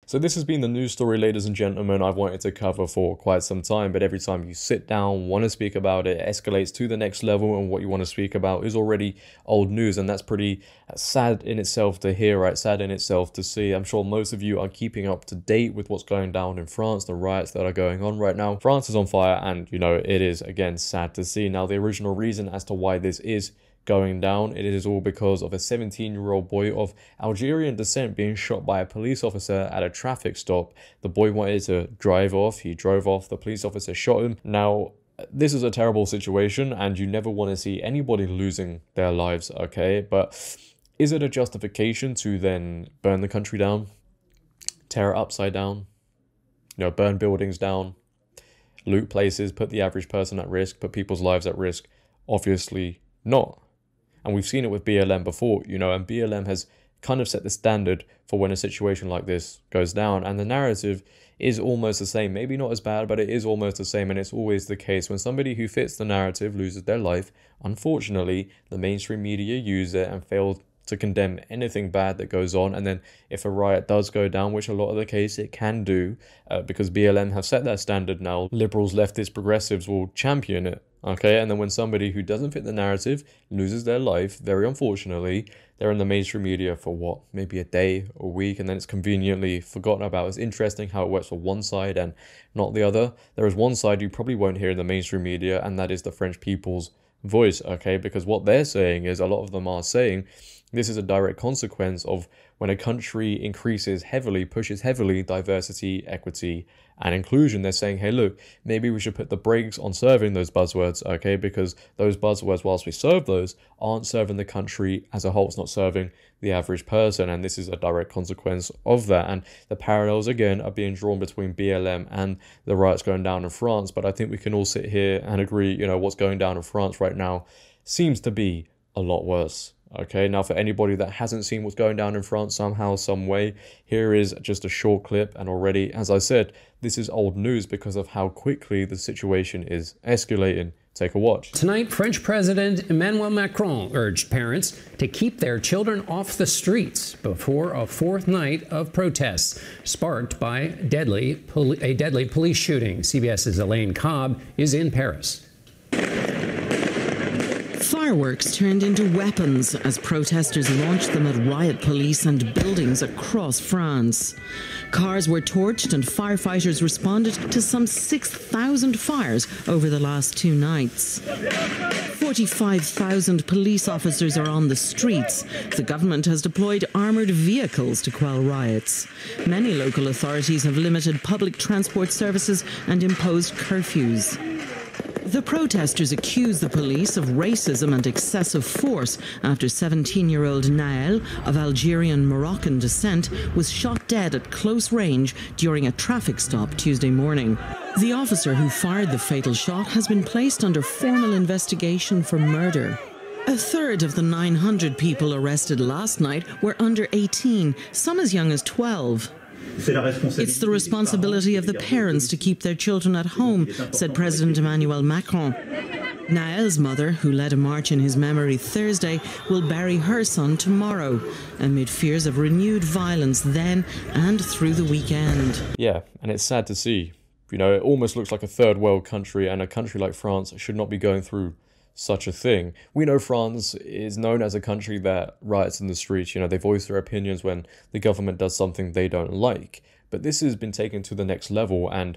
So this has been the news story, ladies and gentlemen, I've wanted to cover for quite some time, but every time you sit down, want to speak about it, escalates to the next level, and what you want to speak about is already old news, and that's pretty sad in itself to hear, right? Sad in itself to see. I'm sure most of you are keeping up to date with what's going down in France, the riots that are going on right now. France is on fire, and you know, it is again sad to see. Now, the original reason as to why this is going down, it is all because of a 17-year-old boy of Algerian descent being shot by a police officer at a traffic stop. The boy wanted to drive off, he drove off, the police officer shot him. Now, this is a terrible situation, and you never want to see anybody losing their lives, okay? But is it a justification to then burn the country down, tear it upside down, you know, burn buildings down, loot places, put the average person at risk, put people's lives at risk? Obviously not. And we've seen it with BLM before, you know, and BLM has kind of set the standard for when a situation like this goes down. And the narrative is almost the same. Maybe not as bad, but it is almost the same. And it's always the case. When somebody who fits the narrative loses their life, unfortunately, the mainstream media use it and fail to condemn anything bad that goes on. And then if a riot does go down, which a lot of the case it can do, because BLM have set that standard now, liberals, leftists, progressives will champion it. Okay, and then when somebody who doesn't fit the narrative loses their life, very unfortunately, they're in the mainstream media for what, maybe a day, a week, and then it's conveniently forgotten about. It's interesting how it works for one side and not the other. There is one side you probably won't hear in the mainstream media, and that is the French people's voice, okay? Because what they're saying is, a lot of them are saying, this is a direct consequence of when a country increases heavily, pushes heavily diversity, equity, and inclusion. They're saying, hey, look, maybe we should put the brakes on serving those buzzwords, okay? Because those buzzwords, whilst we serve those, aren't serving the country as a whole. It's not serving the average person, and this is a direct consequence of that. And the parallels, again, are being drawn between BLM and the riots going down in France. But I think we can all sit here and agree, you know, what's going down in France right now seems to be a lot worse. Okay, now for anybody that hasn't seen what's going down in France somehow, some way, here is just a short clip. And already, as I said, this is old news because of how quickly the situation is escalating. Take a watch. Tonight, French President Emmanuel Macron urged parents to keep their children off the streets before a fourth night of protests sparked by a deadly police shooting. CBS's Elaine Cobb is in Paris. Fireworks turned into weapons as protesters launched them at riot police and buildings across France. Cars were torched and firefighters responded to some 6,000 fires over the last 2 nights. 45,000 police officers are on the streets. The government has deployed armoured vehicles to quell riots. Many local authorities have limited public transport services and imposed curfews. The protesters accuse the police of racism and excessive force after 17-year-old Naël, of Algerian Moroccan descent, was shot dead at close range during a traffic stop Tuesday morning. The officer who fired the fatal shot has been placed under formal investigation for murder. A third of the 900 people arrested last night were under 18, some as young as 12. It's the responsibility of the parents to keep their children at home, said President Emmanuel Macron. Naël's mother, who led a march in his memory Thursday, will bury her son tomorrow, amid fears of renewed violence then and through the weekend. Yeah, and it's sad to see. You know, it almost looks like a third world country, and a country like France should not be going through such a thing. We know France is known as a country that riots in the streets. You know, they voice their opinions when the government does something they don't like. But this has been taken to the next level, and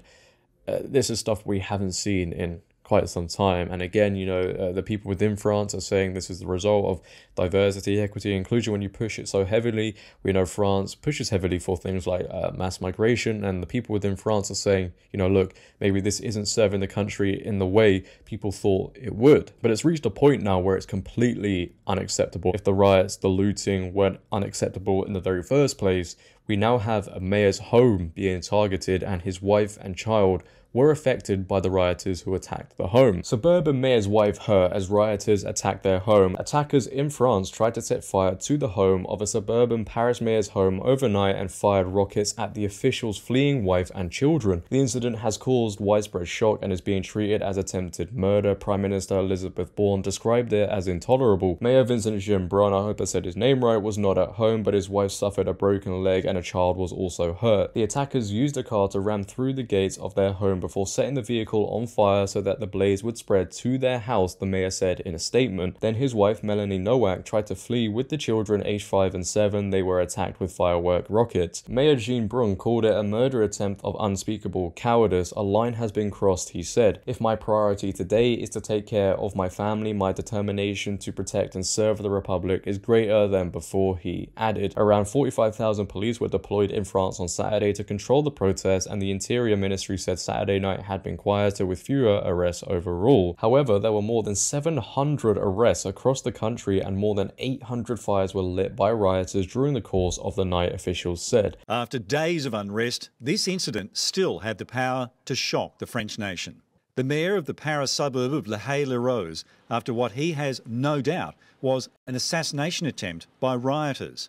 this is stuff we haven't seen in quite some time. And again, you know, the people within France are saying this is the result of diversity, equity, inclusion. When you push it so heavily, we know France pushes heavily for things like mass migration, and the people within France are saying, you know, look, maybe this isn't serving the country in the way people thought it would. But it's reached a point now where it's completely unacceptable. If the riots, the looting weren't unacceptable in the very first place, we now have a mayor's home being targeted and his wife and child were affected by the rioters who attacked the home. Suburban mayor's wife hurt as rioters attacked their home. Attackers in France tried to set fire to the home of a suburban Paris mayor's home overnight and fired rockets at the official's fleeing wife and children. The incident has caused widespread shock and is being treated as attempted murder. Prime Minister Elizabeth Bourne described it as intolerable. Mayor Vincent Jeanbrun, I hope I said his name right, was not at home, but his wife suffered a broken leg and a child was also hurt. The attackers used a car to ram through the gates of their home before setting the vehicle on fire so that the blaze would spread to their house, the mayor said in a statement. Then his wife Melanie Nowak tried to flee with the children aged 5 and 7. They were attacked with firework rockets. Mayor Jeanbrun called it a murder attempt of unspeakable cowardice. A line has been crossed, he said. If my priority today is to take care of my family, my determination to protect and serve the Republic is greater than before, he added. Around 45,000 police were deployed in France on Saturday to control the protests, and the Interior Ministry said Saturday night had been quieter with fewer arrests overall. However, there were more than 700 arrests across the country and more than 800 fires were lit by rioters during the course of the night, officials said. After days of unrest, this incident still had the power to shock the French nation. The mayor of the Paris suburb of Le Haye-les-Roses, after what he has no doubt was an assassination attempt by rioters.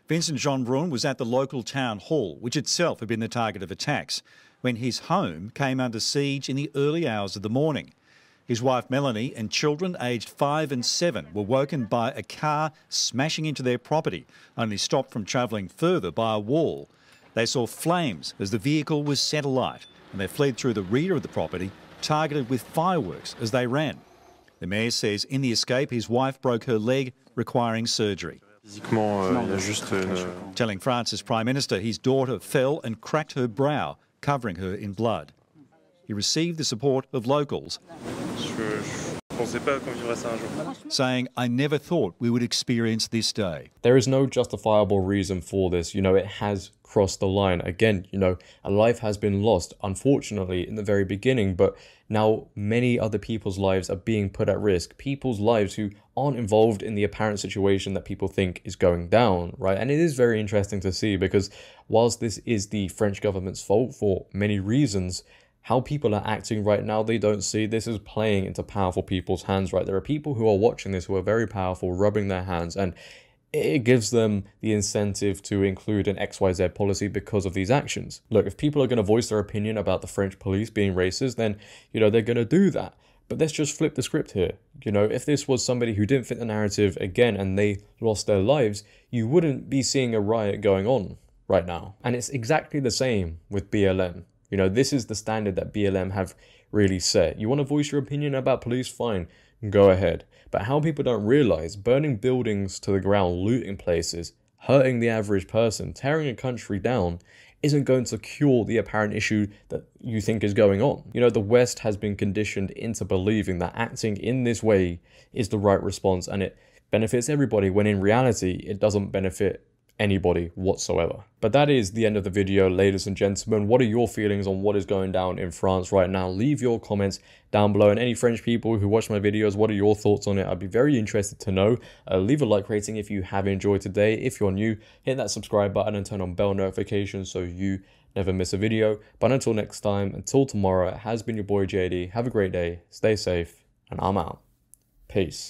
Vincent Jeanbrun was at the local town hall, which itself had been the target of attacks, when his home came under siege in the early hours of the morning. His wife Melanie and children aged 5 and 7 were woken by a car smashing into their property, only stopped from travelling further by a wall. They saw flames as the vehicle was set alight, and they fled through the rear of the property, targeted with fireworks as they ran. The mayor says in the escape his wife broke her leg, requiring surgery. Telling France's Prime Minister his daughter fell and cracked her brow, covering her in blood. He received the support of locals, saying, "I never thought we would experience this day." There is no justifiable reason for this. It has crossed the line. Again, a life has been lost, unfortunately, in the very beginning, but now many other people's lives are being put at risk. People's lives who aren't involved in the apparent situation that people think is going down, right? And it is very interesting to see because whilst this is the French government's fault for many reasons, how people are acting right now, they don't see this is playing into powerful people's hands, right? There are people who are watching this who are very powerful, rubbing their hands, and it gives them the incentive to include an XYZ policy because of these actions. Look, if people are going to voice their opinion about the French police being racist, then, they're going to do that. But let's just flip the script here. If this was somebody who didn't fit the narrative again and they lost their lives, you wouldn't be seeing a riot going on right now. And it's exactly the same with BLM. This is the standard that BLM have really set. You want to voice your opinion about police? Fine, go ahead. But how people don't realize, burning buildings to the ground, looting places, hurting the average person, tearing a country down, isn't going to cure the apparent issue that you think is going on. The West has been conditioned into believing that acting in this way is the right response and it benefits everybody, when in reality, it doesn't benefit anybody whatsoever. But that is the end of the video, ladies and gentlemen. What are your feelings on what is going down in France right now? Leave your comments down below, and any French people who watch my videos, what are your thoughts on it? I'd be very interested to know. Leave a like rating if you have enjoyed today. If you're new, hit that subscribe button and turn on bell notifications so you never miss a video. But until next time, until tomorrow, it has been your boy JD. Have a great day, stay safe, and I'm out. Peace.